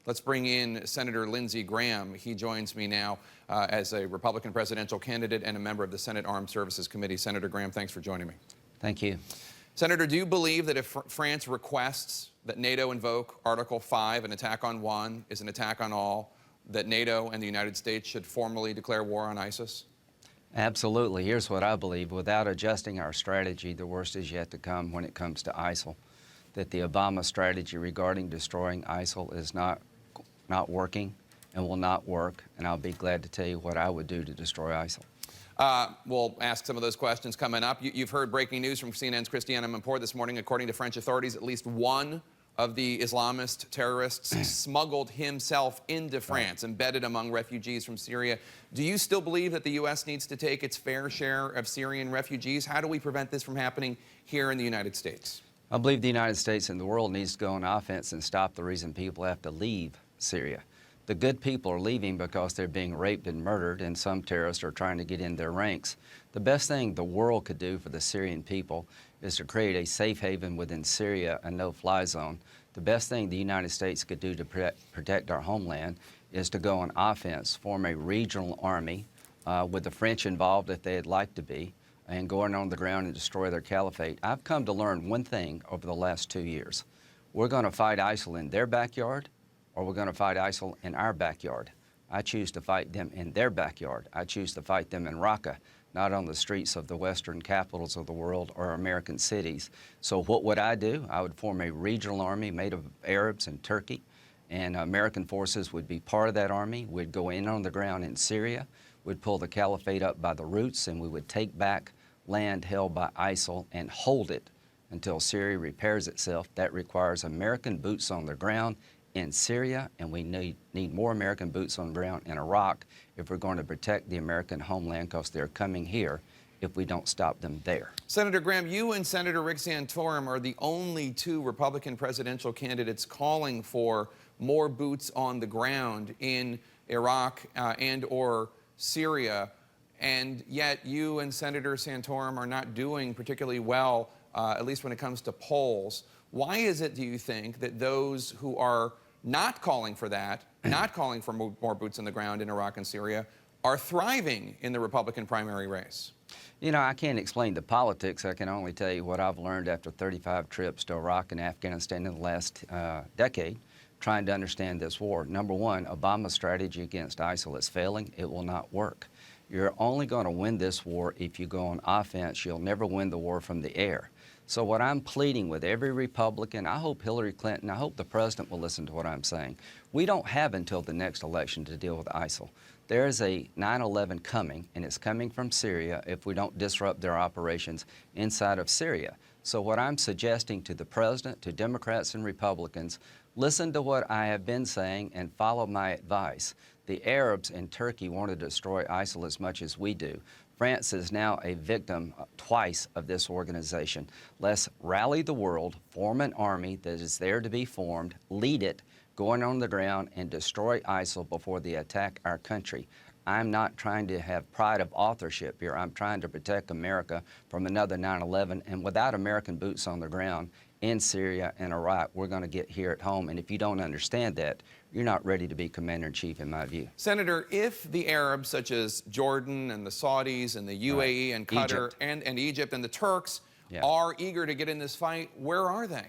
Let's bring in Senator Lindsey Graham. He joins me now as a Republican presidential candidate and a member of the Senate Armed Services Committee. Senator Graham, thanks for joining me. Thank you. Senator, do you believe that if France requests that NATO invoke Article 5, an attack on one is an attack on all, that NATO and the United States should formally declare war on ISIS? Absolutely. Here's what I believe. Without adjusting our strategy, the worst is yet to come when it comes to ISIL. That the Obama strategy regarding destroying ISIL is not working and will not work, and I'll be glad to tell you what I would do to destroy ISIL. We'll ask some of those questions coming up. You've heard breaking news from CNN's Christiane Amanpour this morning. According to French authorities, at least one of the Islamist terrorists smuggled himself into France, embedded among refugees from Syria. Do you still believe that the U.S. needs to take its fair share of Syrian refugees? How do we prevent this from happening here in the United States? I believe the United States and the world needs to go on offense and stop the reason people have to leave Syria. The good people are leaving because they're being raped and murdered, and some terrorists are trying to get in their ranks. The best thing the world could do for the Syrian people is to create a safe haven within Syria, a no-fly zone. The best thing the United States could do to protect our homeland is to go on offense, form a regional army with the French involved if they'd like to be, and going on the ground and destroy their caliphate. I've come to learn one thing over the last 2 years. We're going to fight ISIL in their backyard, or we're going to fight ISIL in our backyard. I choose to fight them in their backyard. I choose to fight them in Raqqa, not on the streets of the western capitals of the world or American cities. So what would I do? I would form a regional army made of Arabs and Turkey, and American forces would be part of that army. We'd go in on the ground in Syria. We'd pull the caliphate up by the roots, and we would take back land held by ISIL and hold it until Syria repairs itself. That requires American boots on the ground in Syria, and we need more American boots on the ground in Iraq if we're going to protect the American homeland, because they're coming here if we don't stop them there. Senator Graham, you and Senator Rick Santorum are the only two Republican presidential candidates calling for more boots on the ground in Iraq and or Syria, and yet you and Senator Santorum are not doing particularly well, at least when it comes to polls. Why is it, do you think, that those who are not calling for that, not calling for more boots on the ground in Iraq and Syria, are thriving in the Republican primary race? You know, I can't explain the politics. I can only tell you what I've learned after 35 trips to Iraq and Afghanistan in the last decade, trying to understand this war. Number one, Obama's strategy against ISIL is failing. It will not work. You're only going to win this war if you go on offense. You'll never win the war from the air. So what I'm pleading with every Republican, I hope Hillary Clinton, I hope the president will listen to what I'm saying. We don't have until the next election to deal with ISIL. There is a 9/11 coming, and it's coming from Syria if we don't disrupt their operations inside of Syria. So what I'm suggesting to the president, to Democrats and Republicans, listen to what I have been saying and follow my advice. The Arabs in Turkey want to destroy ISIL as much as we do. France is now a victim twice of this organization. Let's rally the world, form an army that is there to be formed, lead it, going on the ground and destroy ISIL before they attack our country. I'm not trying to have pride of authorship here. I'm trying to protect America from another 9/11, and without American boots on the ground in Syria and Iraq, we're going to get here at home. And if you don't understand that, you're not ready to be commander-in-chief, in my view. Senator, if the Arabs, such as Jordan and the Saudis and the UAE and Qatar and Egypt and the Turks are eager to get in this fight, where are they?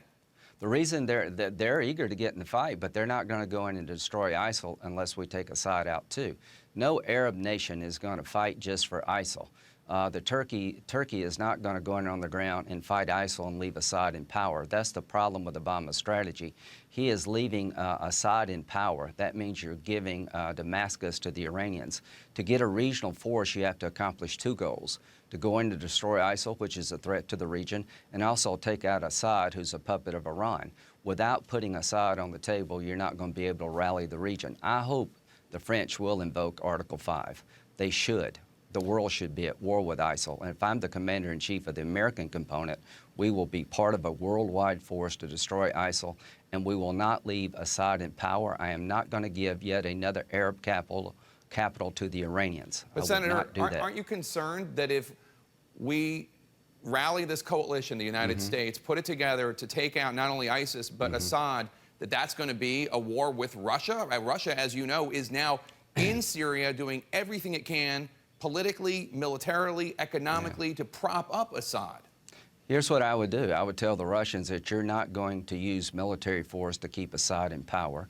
The reason they're eager to get in the fight, but they're not going to go in and destroy ISIL unless we take a side out too. No Arab nation is going to fight just for ISIL. Turkey is not going to go in on the ground and fight ISIL and leave Assad in power. That's the problem with Obama's strategy. He is leaving Assad in power. That means you're giving Damascus to the Iranians. To get a regional force, you have to accomplish two goals: to go in to destroy ISIL, which is a threat to the region, and also take out Assad, who's a puppet of Iran. Without putting Assad on the table, you're not going to be able to rally the region. I hope the French will invoke Article 5. They should. The world should be at war with ISIL. And if I'm the commander-in-chief of the American component, we will be part of a worldwide force to destroy ISIL, and we will not leave Assad in power. I am not going to give yet another Arab capital to the Iranians. But Senator, aren't you concerned that if we rally this coalition, the United States, put it together to take out not only ISIS, but Assad, that that's going to be a war with Russia? Russia, as you know, is now in Syria doing everything it can politically, militarily, economically to prop up Assad. Here's what I would do. I would tell the Russians that you're not going to use military force to keep Assad in power.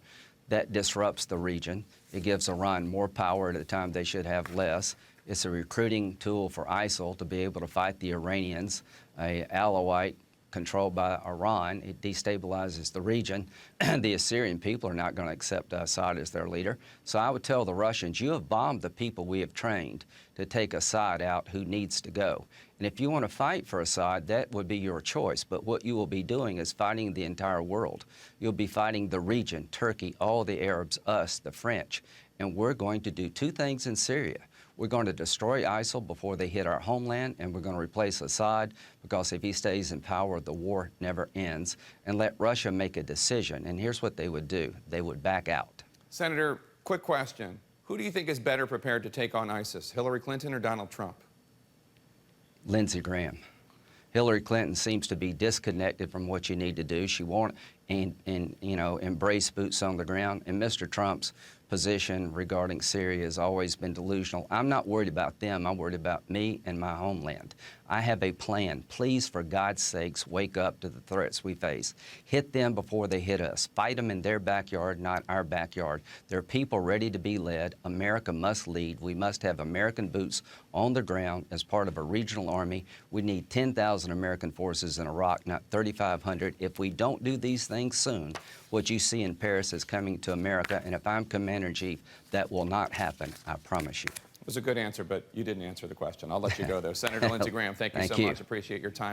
That disrupts the region. It gives Iran more power at a time they should have less. It's a recruiting tool for ISIL to be able to fight the Iranians, a Alawite controlled by Iran. It destabilizes the region. The Assyrian people are not going to accept Assad as their leader. So I would tell the Russians, you have bombed the people we have trained to take Assad out who needs to go. And if you want to fight for Assad, that would be your choice. But what you will be doing is fighting the entire world. You'll be fighting the region, Turkey, all the Arabs, us, the French. And we're going to do two things in Syria. We're going to destroy ISIL before they hit our homeland, and we're going to replace Assad, because if he stays in power, the war never ends, and let Russia make a decision. And here's what they would do. They would back out. Senator, quick question. Who do you think is better prepared to take on ISIS, Hillary Clinton or Donald Trump? Lindsey Graham. Hillary Clinton seems to be disconnected from what you need to do. She won't embrace boots on the ground. And Mr. Trump's position regarding Syria has always been delusional. I'm not worried about them. I'm worried about me and my homeland. I have a plan. Please, for God's sakes, wake up to the threats we face. Hit them before they hit us. Fight them in their backyard, not our backyard. There are people ready to be led. America must lead. We must have American boots on the ground as part of a regional army. We need 10,000 American forces in Iraq, not 3,500. If we don't do these things soon, what you see in Paris is coming to America. And if I'm Commander-in-Chief, that will not happen, I promise you. It was a good answer, but you didn't answer the question. I'll let you go, though. Senator Lindsey Graham, thank you so much. Appreciate your time.